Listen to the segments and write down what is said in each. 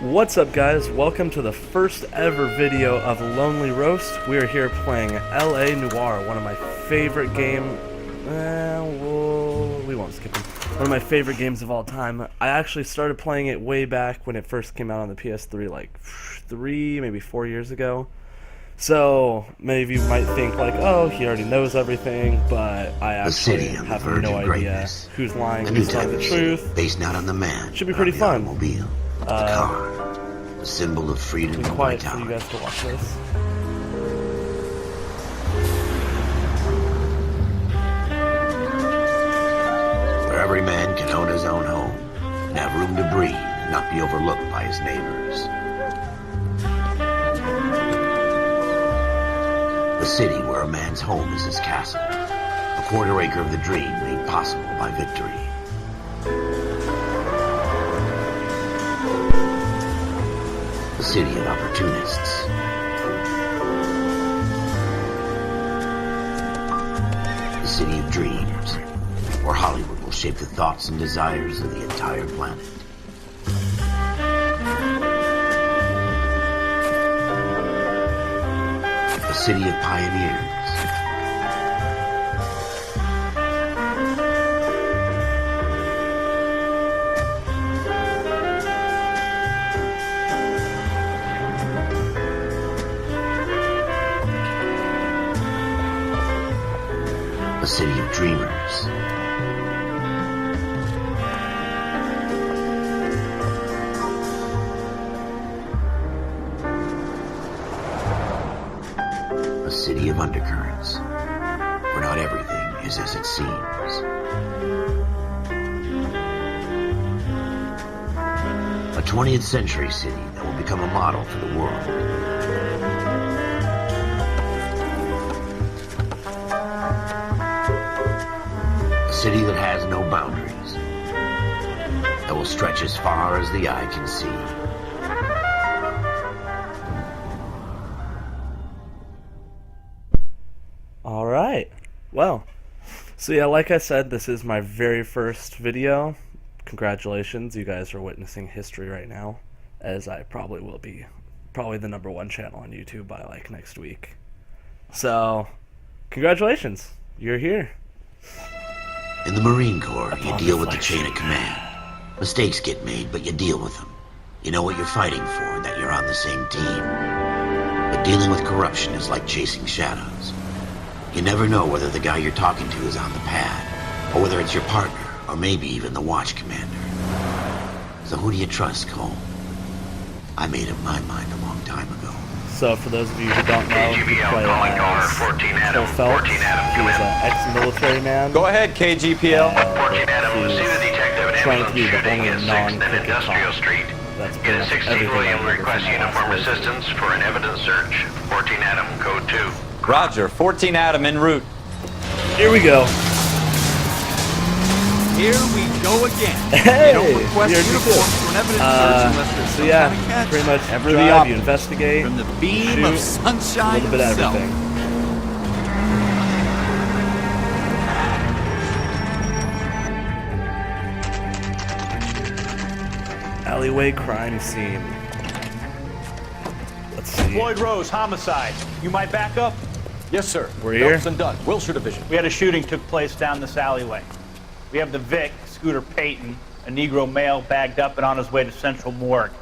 What's up, guys? Welcome to the first ever video of LonleyRoast. We are here playing Noire, one of my favorite games. We won't skip it. One of my favorite games of all time. I actually started playing it way back when it first came out on the PS3, like 3, maybe 4 years ago. So many of you might think like, oh, he already knows everything, but I actually have no idea who's lying, who's telling the truth. Based not on the man, should be pretty fun. Automobile, the car, the symbol of freedom and Quiet for vitality. you guys to watch this. Where every man can own his own home and have room to breathe and not be overlooked by his neighbors. The city where a man's home is his castle, a quarter acre of the dream made possible by victory. The city of opportunists. The city of dreams, where Hollywood will shape the thoughts and desires of the entire planet. The city of pioneers. The city of dreamers. A city of undercurrents, where not everything is as it seems. A 20th century city that will become a model for the world. A city that has no boundaries, that will stretch as far as the eye can see. Alright, well, so yeah, like I said, this is my very first video. Congratulations, you guys are witnessing history right now, as I probably will be probably the #1 channel on YouTube by like next week. So, congratulations, you're here. In the Marine Corps, you deal with the chain of command. Mistakes get made, but you deal with them. You know what you're fighting for, that you're on the same team. But dealing with corruption is like chasing shadows. You never know whether the guy you're talking to is on the pad, or whether it's your partner, or maybe even the watch commander. So who do you trust, Cole? I made up my mind a long time ago. So for those of you who don't know, we play as Cole Phelps. He's an ex-military man. Go ahead, KGPL. He's trying to be the only non-crooked cop. That's pretty much everything I've ever request from my uniform last assistance for an evidence search. 14 Adam, code 2. Roger, 14 Adam en route. Here we go. Here we go again. Hey, you don't request here uniforms for an evidence search unless there's so some yeah, kind of catch. pretty much Ever the drive, opposite. you investigate, From the beam shoot, of a sunshine little bit of himself. everything. Alleyway crime scene. Let's see. Floyd Rose, homicide. You might back up? Yes, sir. We're here. Phelps and Dunn, Wilshire Division. We had a shooting took place down this alleyway. We have the Vic, Scooter Payton, a Negro male bagged up and on his way to Central Morgue.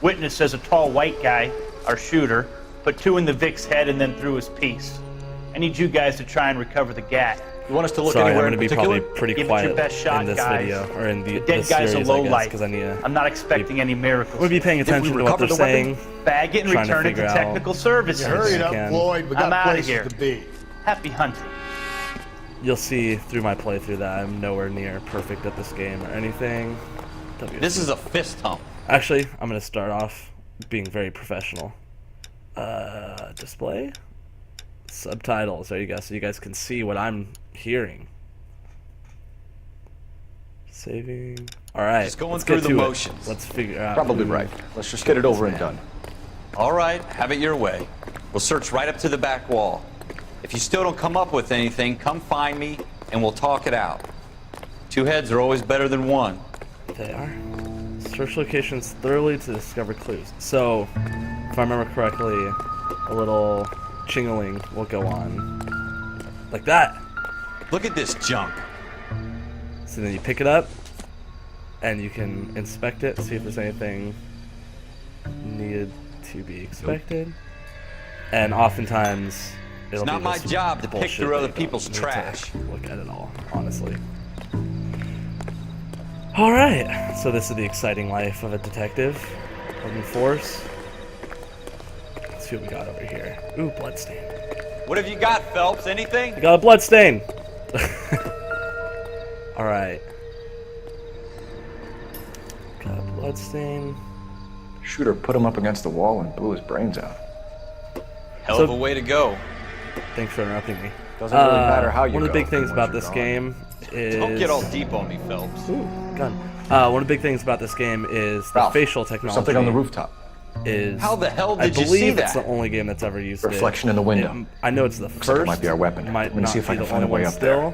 Witness says a tall white guy, our shooter, put 2 in the Vic's head and then threw his piece. I need you guys to try and recover the gat. You want us to look Sorry, I'm anywhere going to in be particular? probably pretty Give it quiet your best shot, in this guys. video, or in The dead this guy's series, a low I guess, light. because I need to. I'm not expecting any miracles. We'll be paying attention to what they're recover the saying. Bag it and trying to return it figure to out- technical services. Hurry it up, Hurry it up, Floyd. We I'm got outta places here. to be. Happy hunting. You'll see through my playthrough that I'm nowhere near perfect at this game or anything. This is a fist hump. Actually, I'm going to start off being very professional. Display? Subtitles, there you go, so you guys can see what I'm hearing. Saving. Alright, Just going let's through get the to motions. it. Let's figure out. Probably who right. Let's just get it over and this done. man. All right, have it your way. We'll search right up to the back wall. If you still don't come up with anything, come find me and we'll talk it out. 2 heads are always better than 1. They are. Search locations thoroughly to discover clues. So, if I remember correctly, a little chingling will go on. Like that! Look at this junk. So then you pick it up, and you can inspect it, see if there's anything needed to be expected. And oftentimes, it'll It's not be my this job to pick bullshit through that other you don't people's need to trash. Look at it all, honestly. Alright, so this is the exciting life of a detective on the force. Let's see what we got over here. Ooh, bloodstain. What have you got, Phelps? Anything? I got a bloodstain! Alright. Got a bloodstain. Shooter put him up against the wall and blew his brains out. Hell of a way to go. Thanks for interrupting me. Doesn't really matter how you One of the go, big things once about you're this gone. game is... Don't get all deep on me, Phelps. Ooh, gun. One of the big things about this game is the Ralph, facial there's technology. something on the rooftop. Is How the hell I did you believe see it's that? the only game that's ever used Reflection it. in the window. I know it's the Looks first. like it might be our weapon. Might I'm gonna not see if I be can the find a only way one up there. still.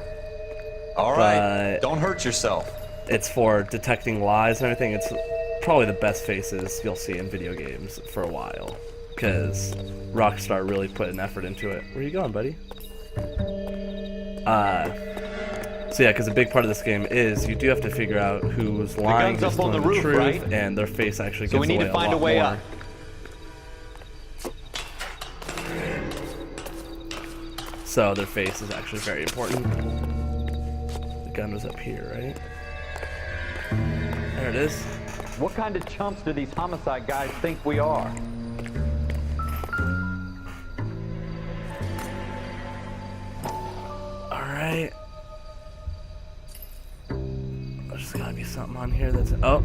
All right, But- don't hurt yourself. It's for detecting lies and everything. It's probably the best faces you'll see in video games for a while, because Rockstar really put an effort into it. Where you going, buddy? So yeah, because a big part of this game is you do have to figure out who's lying, gun's who's up on telling the the roof, truth, right? and their face actually So gives we need away to find a a way more. up. So their face is actually very important. The gun was up here, right? There it is. What kind of chumps do these homicide guys think we are? Alright. There's gotta be something on here that's... Oh!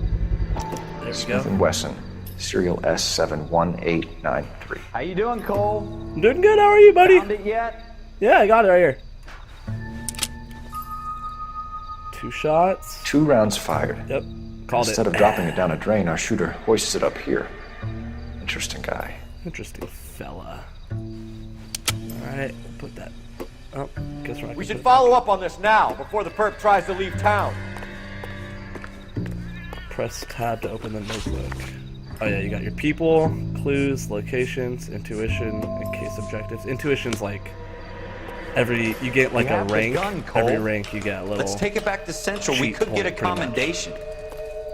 There we Smith go. & Wesson, serial S71893. How you doing, Cole? I'm doing good, how are you, buddy? Found it yet? Yeah, I got it right here. 2 shots. 2 rounds fired. Yep. Called Instead it. of dropping it down a drain, our shooter hoists it up here. Interesting guy. Interesting fella. Alright, we'll put that... Oh, guess we're not We gonna should put it follow up on this now, before the perp tries to leave town. back. Press tab to open the notebook. Oh yeah, you got your people, clues, locations, intuition, and case objectives. Intuition's like... you get like You a have this rank. gun, Cole. Every rank you get a little... Let's take it back to Central. We cheat could get a point, pretty much. commendation.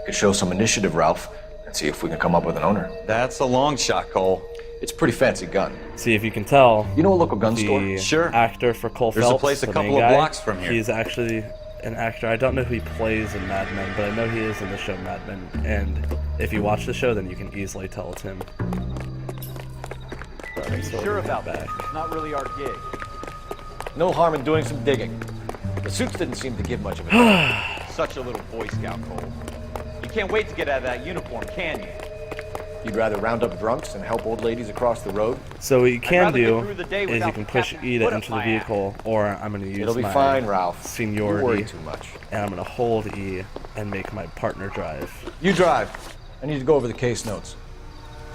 Could show some initiative, Ralph, and see if we can come up with an owner. That's a long shot, Cole. It's a pretty fancy gun. See if you can tell. You know a local gun store? The Sure. actor for Cole There's a Phelps, place a the couple main of guy, blocks from here. He's actually an actor. I don't know who he plays in Mad Men, but I know he is in the show Mad Men. And if you watch the show, then you can easily tell it's him. But I'm still Sure gonna about head that? back. It's not really our gig. No harm in doing some digging. The suits didn't seem to give much of a Such a little Boy Scout, Cole. You can't wait to get out of that uniform, can you? You'd rather round up drunks and help old ladies across the road? So what you can rather get do through the day is you without can push Captain E to Foot up enter the my vehicle, or I'm going to use It'll be my fine, Ralph. seniority, You worry too much. and I'm going to hold E and make my partner drive. You drive. I need to go over the case notes.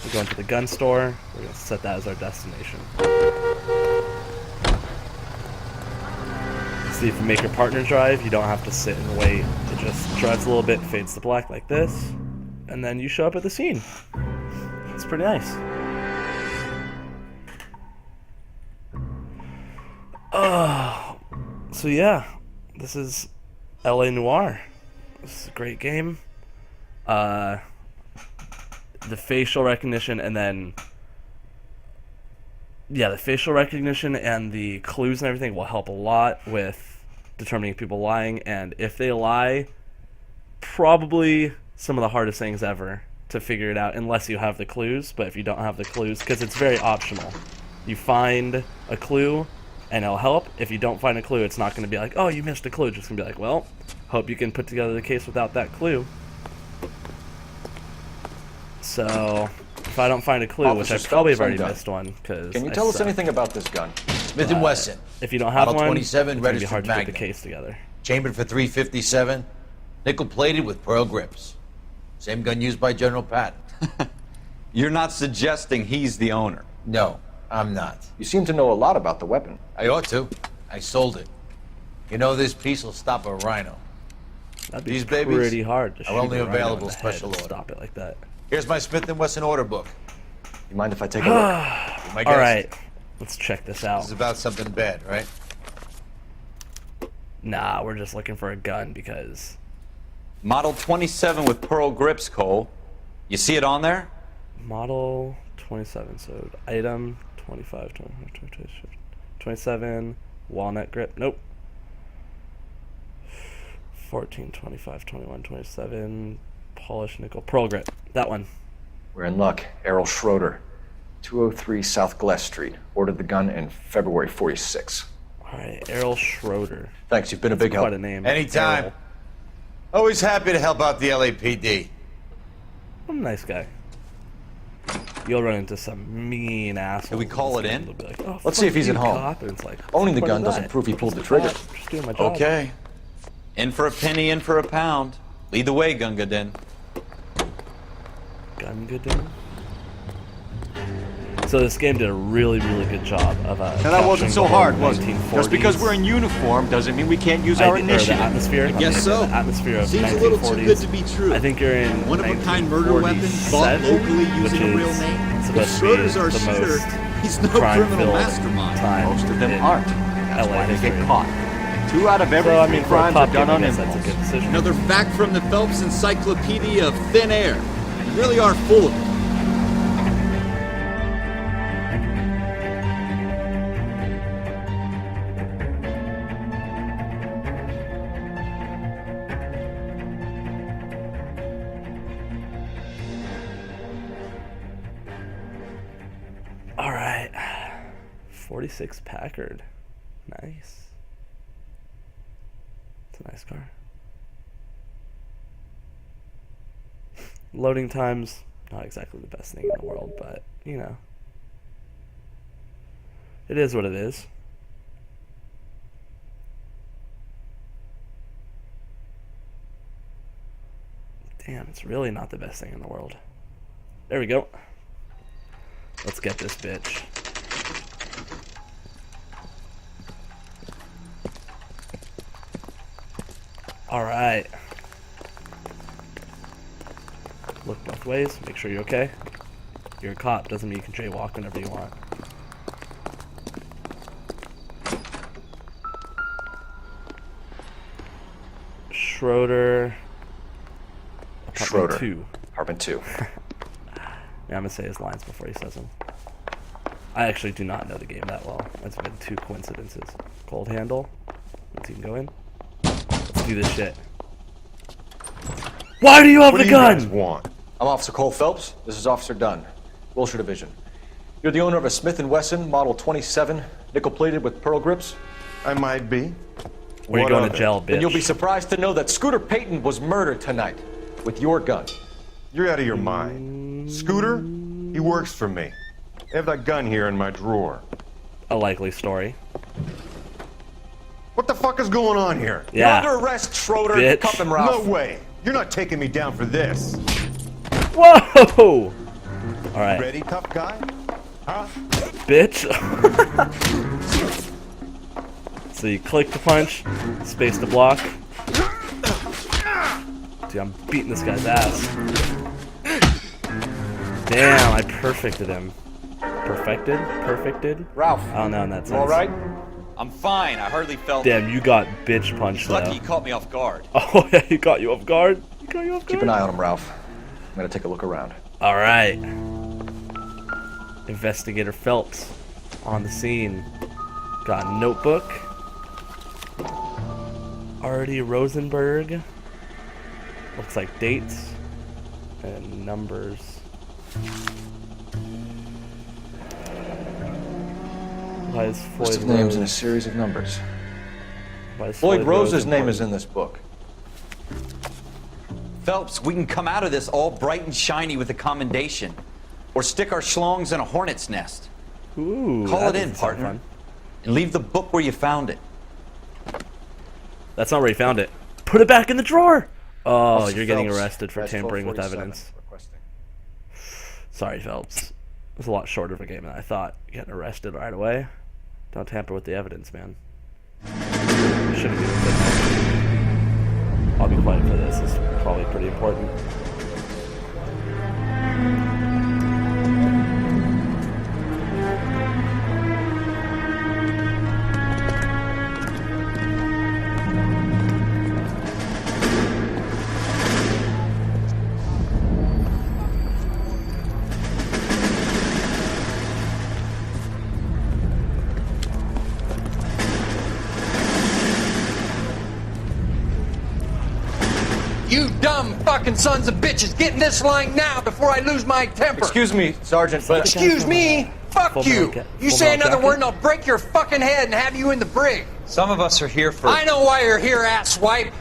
We're going to the gun store. We're going to set that as our destination. See, if you make your partner drive, you don't have to sit and wait. It just drives a little bit, fades to black like this, and then you show up at the scene. It's pretty nice. So yeah, this is LA Noire. This is a great game. The facial recognition and then... Yeah, the facial recognition and the clues and everything will help a lot with determining if people lying, and if they lie, probably some of the hardest things ever to figure it out, unless you have the clues. But if you don't have the clues, because it's very optional. You find a clue, and it'll help. If you don't find a clue, it's not going to be like, oh, you missed a clue. It's just going to be like, well, hope you can put together the case without that clue. So... if I don't find a clue, which I Officer probably have Phelps, I'm already done. missed one, because Can you tell us anything about this gun? Smith & Wesson. If you don't have Model one, 27, it's gonna be registered hard to put the Magnum. case together. Chambered for .357, nickel-plated with pearl grips. Same gun used by General Patton. You're not suggesting he's the owner. No, I'm not. You seem to know a lot about the weapon. I ought to. I sold it. You know, this piece will stop a rhino. That'd be These babies pretty hard to shoot are only a rhino in available the head special and order. stop it like that. Here's my Smith & Wesson order book. You mind if I take a look? My All guess. right, let's check this This is out. about something bad, right? Nah, we're just looking for a gun because Model 27 with pearl grips, Cole. You see it on there? model 27. So item 25, 27, walnut grip. Nope. 14, 25, 21, 27, polished nickel, pearl grip. That one. We're in luck. Errol Schroeder, 203 South Glass Street. Ordered the gun in February 46. All right, Errol Schroeder. Thanks, you've been a big help. Quite a name. Anytime. Errol. Always happy to help out the LAPD. I'm a nice guy. You'll run into some mean asshole. Do we call it in? Like, oh, Let's see if fuck he's you, at home. cop. And it's like, Owning the what gun is doesn't that? prove he pulled the trigger. Just doing my job. Okay. In for a penny, in for a pound. Lead the way, Gunga Din. Gun good in. So this game did a really, really good job of Now that wasn't capturing so the hard, whole was it? 1940s Just because we're in uniform doesn't mean we can't use our or the initiative. atmosphere. I guess so. The atmosphere of Seems 1940s. a little too good to be true. I think you're in One-of-a-kind murder weapon bought 1947, locally using a which real is name. supposed If to Schroeder's be our the shooter, most he's no criminal crime-filled mastermind. time Most of them in aren't. That's LA why they history. get caught. 2 out of every So I 3 mean, for a crimes cop are done game, I on guess that's a impulse. good decision. Another fact from the Phelps Encyclopedia of Thin Air. You really are full of it. All right, 46 Packard, nice. It's a nice car. Loading times, not exactly the best thing in the world, but you know, it is what it is. Damn, it's really not the best thing in the world. There we go. Let's get this bitch. Alright. Look both ways, make sure you're okay. You're a cop, doesn't mean you can jaywalk whenever you want. Schroeder. Schroeder. Apartment 2. Apartment 2. Yeah, I'm gonna say his lines before he says them. I actually do not know the game that well. That's been 2 coincidences. Cold handle. Once you can go in. Let's do this shit. Why do you have What the do you guys gun? want? I'm Officer Cole Phelps. This is Officer Dunn, Wilshire Division. You're the owner of a Smith & Wesson Model 27, nickel-plated with pearl grips? I might be. Where you What going of to it? jail, bitch? Then you'll be surprised to know that Scooter Payton was murdered tonight with your gun. You're out of your mind. Scooter? He works for me. I have that gun here in my drawer. A likely story. What the fuck is going on here? Yeah. You're under arrest, Schroeder. Bitch. Cuff him, No Ralph. way. You're not taking me down for this. Whoa! Alright. Ready, tough guy? Huh? Bitch. So you click to punch, space to block. Dude, I'm beating this guy's ass. Damn, I perfected him. Perfected? Perfected? Ralph, I don't know in that sense. all right? I'm fine. I hardly felt. Damn, you got bitch punched Lucky though. you caught me off guard. Oh yeah, he caught you off guard. He caught you off guard. Keep an eye on him, Ralph. I'm gonna take a look around. All right. Investigator Phelps on the scene. Got a notebook. Artie Rosenberg. Looks like dates and numbers. Why is Floyd List of names and a Rose? series of numbers. Why is Floyd Rose's Rose name is important? in this book. Phelps, we can come out of this all bright and shiny with a commendation. Or stick our schlongs in a hornet's nest. Ooh, Call that it in, doesn't sound partner. fun. And leave the book where you found it. That's not where he found it. Put it back in the drawer. Oh, Officer you're getting Phelps, arrested for that's tampering with 1247, evidence. requesting. Sorry, Phelps. It was a lot shorter of a game than I thought. Getting arrested right away. Don't tamper with the evidence, man. Shouldn't be. I'll be playing for this. It's probably pretty important. You dumb fucking sons of bitches, get in this line now before I lose my temper. Excuse me, Sergeant, but... Excuse me? Fuck Full you. metal You full say metal another jacket? word and I'll break your fucking head and have you in the brig. Some of us are here for... I know why you're here, asswipe.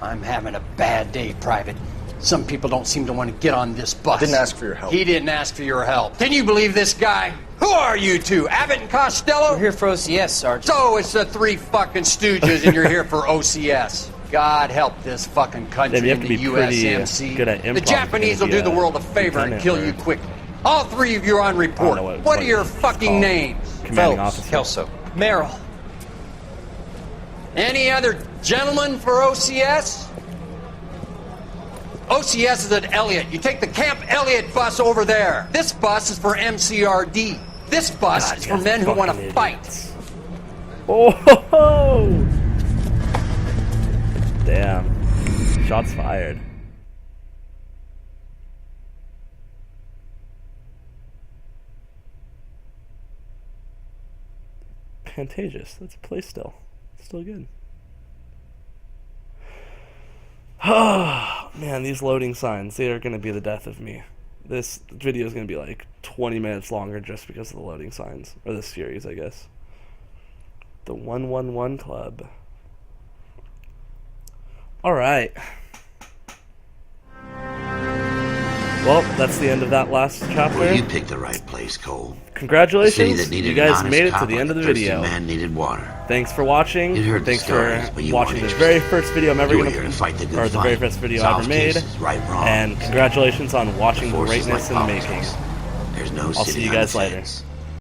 I'm having a bad day, Private. Some people don't seem to want to get on this bus. I didn't ask for your help. He didn't ask for your help. Can you believe this guy? Who are you two? Abbott and Costello? We're here for OCS, Sergeant. So it's the three fucking stooges and you're here for OCS. God help this fucking country Damn, you have and to the be pretty, USMC. good at The improv Japanese to will be do the a world a favor and lieutenant kill or- you quickly. All three of you are on report. know What what are your it's fucking called. names? Commanding Phelps, officer. Kelso. Merrill. Any other gentlemen for OCS? OCS is at Elliott. You take the Camp Elliott bus over there. This bus is for MCRD. This bus God, is you for guys men who want to fucking fight. idiots. Oh, ho, ho. Damn. Shots fired. Contagious. That's a play still. Still good. Oh, man, these loading signs, they are going to be the death of me. This video is going to be like 20 minutes longer just because of the loading signs. Or this series, I guess. The 111 Club. Alright. Well, that's the end of that last chapter. Well, you picked the right place, Cole. A city Congratulations, that needed you guys an honest made it to cop the end like of the a thirsty video. man needed water. Thanks for watching. You'd heard the Thanks stories, for but you watching weren't the very interested. first video I'm ever You were going here to fight the good or the fight, very first video I solve ever made. cases, right, wrong. And congratulations on watching Forces greatness like in the making. politics. There's no I'll city see you on guys the later. fence.